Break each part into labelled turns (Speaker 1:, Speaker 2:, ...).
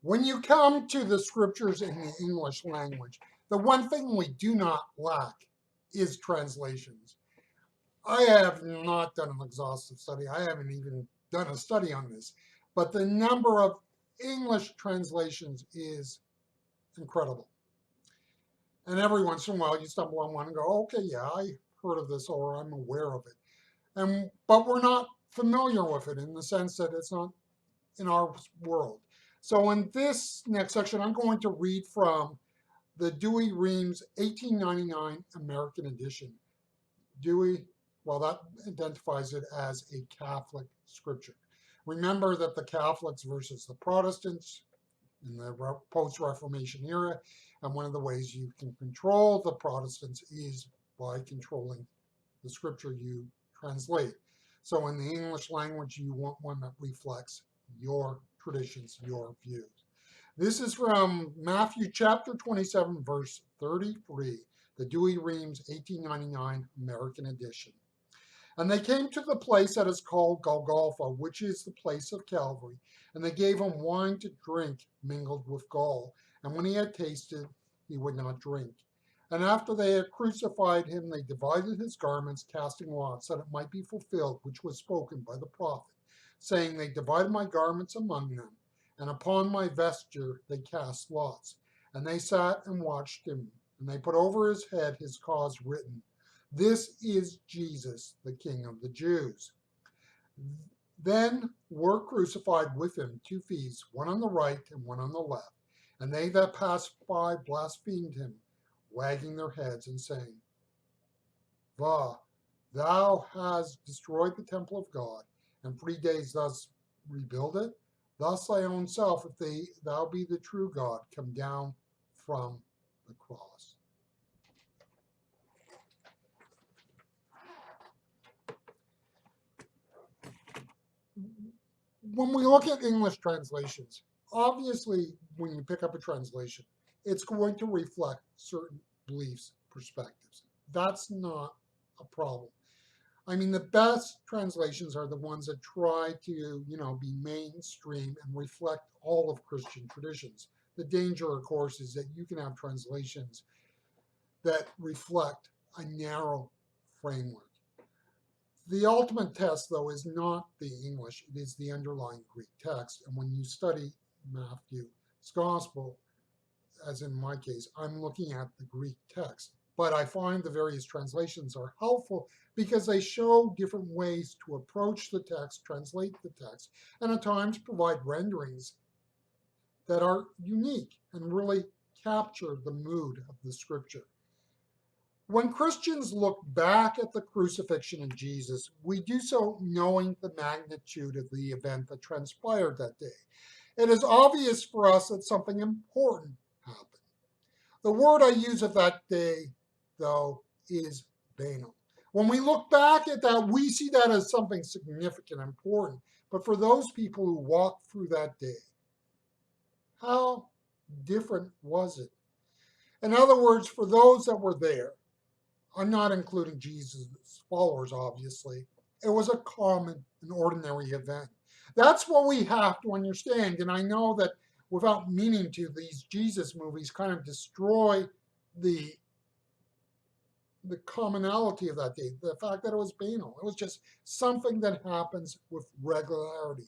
Speaker 1: When you come to the scriptures in the English language, the one thing we do not lack is translations. I have not done an exhaustive study. I haven't even done a study on this, but the number of English translations is incredible. And every once in a while you stumble on one and go, okay, yeah, I heard of this or I'm aware of it. But we're not familiar with it in the sense that it's not in our world. So in this next section, I'm going to read from the Douay-Rheims 1899 American edition. Douay, well, that identifies it as a Catholic scripture. Remember that the Catholics versus the Protestants in the post-Reformation era, and one of the ways you can control the Protestants is by controlling the scripture you translate. So in the English language, you want one that reflects your traditions, your views. This is from Matthew chapter 27, verse 33, the Douay-Rheims 1899 American edition. And they came to the place that is called Golgotha, which is the place of Calvary. And they gave him wine to drink mingled with gall. And when he had tasted, he would not drink. And after they had crucified him, they divided his garments, casting lots, that it might be fulfilled, which was spoken by the prophet, saying, they divided my garments among them, and upon my vesture they cast lots. And they sat and watched him, and they put over his head his cause written, this is Jesus, the King of the Jews. Then were crucified with him two thieves, one on the right and one on the left. And they that passed by blasphemed him, wagging their heads and saying, thou hast destroyed the temple of God, and 3 days thus rebuild it. Thus thy own self, if thou be the true God, come down from the cross. When we look at English translations, obviously when you pick up a translation, it's going to reflect certain beliefs, perspectives. That's not a problem. I mean, the best translations are the ones that try to, be mainstream and reflect all of Christian traditions. The danger, of course, is that you can have translations that reflect a narrow framework. The ultimate test, though, is not the English, it is the underlying Greek text. And when you study Matthew's Gospel, as in my case, I'm looking at the Greek text. But I find the various translations are helpful because they show different ways to approach the text, translate the text, and at times provide renderings that are unique and really capture the mood of the scripture. When Christians look back at the crucifixion of Jesus, we do so knowing the magnitude of the event that transpired that day. It is obvious for us that something important happened. The word I use of that day, though, is banal. When we look back at that, we see that as something significant and important. But for those people who walked through that day, how different was it? In other words, for those that were there, I'm not including Jesus' followers, obviously. It was a common and ordinary event. That's what we have to understand. And I know that without meaning to, these Jesus movies kind of destroy the commonality of that day, the fact that it was banal. It was just something that happens with regularity.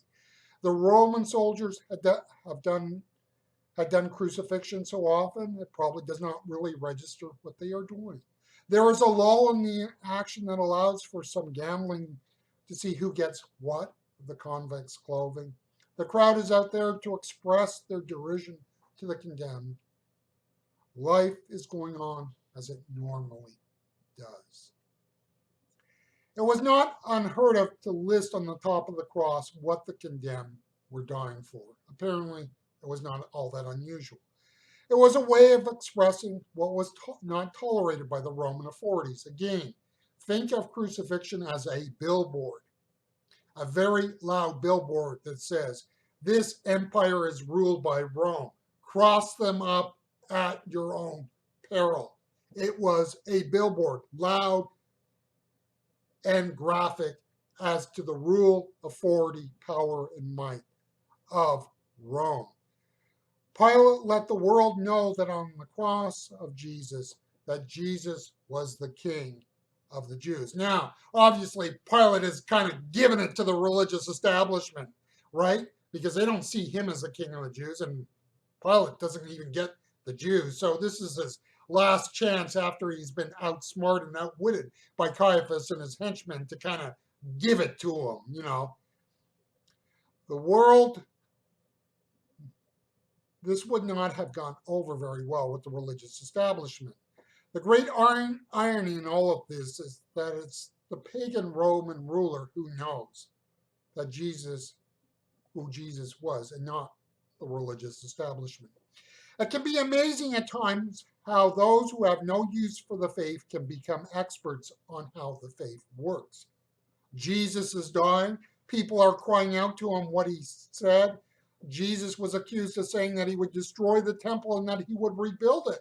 Speaker 1: The Roman soldiers had done crucifixion so often, it probably does not really register what they are doing. There is a lull in the action that allows for some gambling to see who gets what of the convict's clothing. The crowd is out there to express their derision to the condemned. Life is going on as it normally does. It was not unheard of to list on the top of the cross what the condemned were dying for. Apparently, it was not all that unusual. It was a way of expressing what was not tolerated by the Roman authorities. Again, think of crucifixion as a billboard, a very loud billboard that says, this empire is ruled by Rome. Cross them up at your own peril. It was a billboard, loud and graphic as to the rule, authority, power, and might of Rome. Pilate let the world know that on the cross of Jesus, that Jesus was the king of the Jews. Now, obviously, Pilate has kind of given it to the religious establishment, right? Because they don't see him as the king of the Jews, and Pilate doesn't even get the Jews. So this is his last chance after he's been outsmarted and outwitted by Caiaphas and his henchmen to kind of give it to him, you know. The world, this would not have gone over very well with the religious establishment. The great irony in all of this is that it's the pagan Roman ruler who knows that Jesus, who Jesus was, and not the religious establishment. It can be amazing at times how those who have no use for the faith can become experts on how the faith works. Jesus is dying. People are crying out to him what he said. Jesus was accused of saying that he would destroy the temple and that he would rebuild it.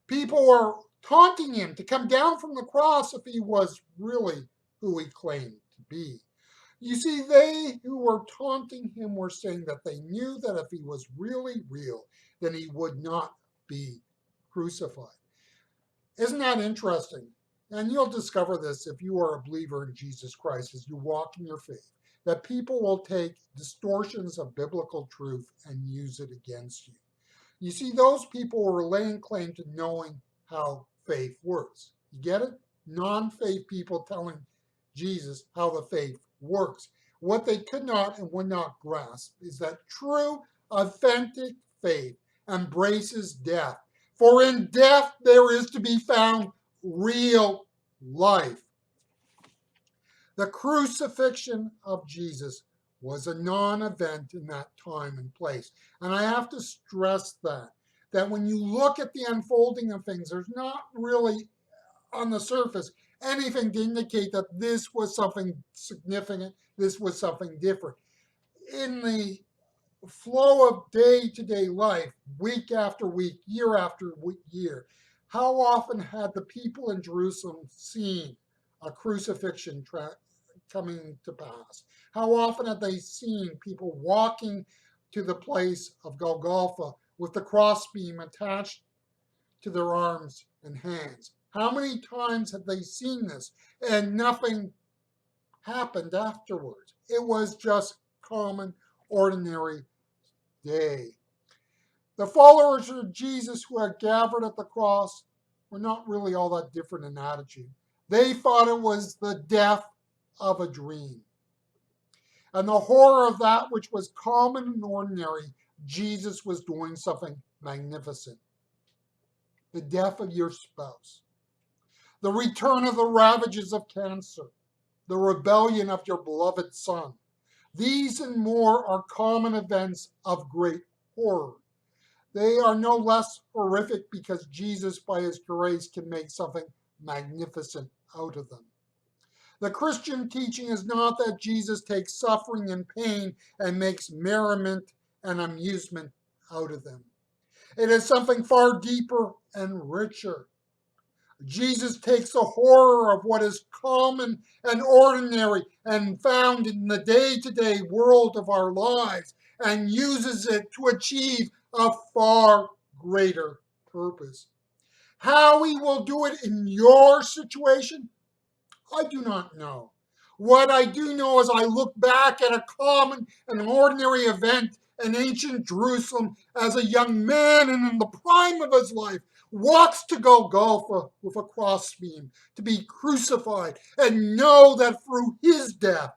Speaker 1: People are taunting him to come down from the cross if he was really who he claimed to be. You see, they who were taunting him were saying that they knew that if he was really real, then he would not be crucified. Isn't that interesting? And you'll discover this if you are a believer in Jesus Christ as you walk in your faith, that people will take distortions of biblical truth and use it against you. You see, those people were laying claim to knowing how faith works. You get it? Non-faith people telling Jesus how the faith works. What they could not and would not grasp is that true, authentic faith embraces death. For in death there is to be found real life. The crucifixion of Jesus was a non-event in that time and place. And I have to stress that when you look at the unfolding of things, there's not really on the surface anything to indicate that this was something significant, this was something different. In the flow of day-to-day life, week after week, year after year, how often had the people in Jerusalem seen a crucifixion coming to pass? How often had they seen people walking to the place of Golgotha with the crossbeam attached to their arms and hands? How many times had they seen this and nothing happened afterwards? It was just common, ordinary day. The followers of Jesus who had gathered at the cross were not really all that different in attitude. They thought it was the death of a dream. And the horror of that which was common and ordinary, Jesus was doing something magnificent. The death of your spouse, the return of the ravages of cancer, the rebellion of your beloved son. These and more are common events of great horror. They are no less horrific because Jesus, by his grace, can make something magnificent out of them. The Christian teaching is not that Jesus takes suffering and pain and makes merriment and amusement out of them. It is something far deeper and richer. Jesus takes the horror of what is common and ordinary and found in the day-to-day world of our lives and uses it to achieve a far greater purpose. How he will do it in your situation, I do not know. What I do know is I look back at a common and ordinary event in ancient Jerusalem as a young man and in the prime of his life walks to Golgotha with a crossbeam to be crucified and know that through his death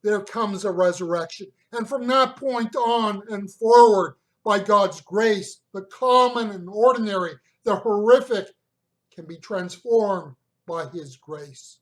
Speaker 1: there comes a resurrection. And from that point on and forward, by God's grace, the common and ordinary, the horrific, can be transformed by his grace.